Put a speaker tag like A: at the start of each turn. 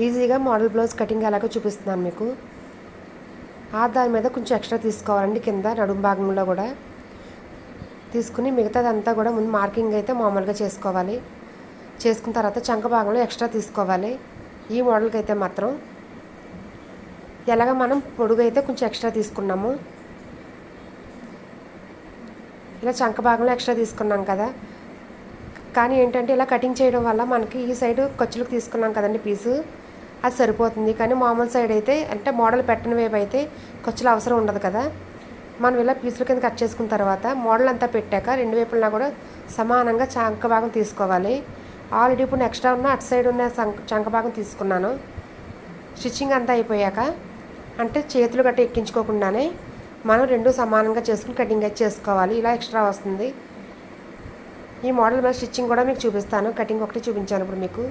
A: ఈజీగా model blouse cutting ఎలాగో చూపిస్తున్నాను మీకు. దాని మీద కొంచెం ఎక్స్ట్రా తీసుకోవాలండి, కింద నడుము భాగంలో కూడా తీసుకుని మిగతాదంతా కూడా ముందు మార్కింగ్ అయితే మామూలుగా చేసుకోవాలి. చేసుకున్న తర్వాత చంక భాగంలో ఎక్స్ట్రా తీసుకోవాలి. ఈ మోడల్కి అయితే మాత్రం ఎలాగ మనం పొడుగు అయితే కొంచెం ఎక్స్ట్రా తీసుకున్నాము, ఇలా చంక భాగంలో ఎక్స్ట్రా తీసుకున్నాం కదా. కానీ ఏంటంటే ఇలా కటింగ్ చేయడం వల్ల మనకి ఈ సైడ్ ఖర్చులకు తీసుకున్నాం కదండి పీసు, అది సరిపోతుంది. కానీ మామూలు సైడ్ అయితే అంటే మోడల్ పెట్టని వైపు అయితే ఖర్చులు అవసరం ఉండదు కదా. మనం ఇలా పీసుల కింద కట్ చేసుకున్న తర్వాత మోడల్ అంతా పెట్టాక రెండు వైపులా కూడా సమానంగా చంక భాగం తీసుకోవాలి. ఆల్రెడీ ఇప్పుడు ఎక్స్ట్రా ఉన్న అటు సైడ్ ఉన్న చంక భాగం తీసుకున్నాను. స్టిచ్చింగ్ అంతా అయిపోయాక అంటే చేతులు గట్ట ఎక్కించుకోకుండానే మనం రెండు సమానంగా చేసుకుని కటింగ్ అయితే చేసుకోవాలి. ఇలా ఎక్స్ట్రా వస్తుంది. ఈ మోడల్ మీద స్టిచ్చింగ్ కూడా మీకు చూపిస్తాను. కటింగ్ ఒకటి చూపించాను ఇప్పుడు మీకు.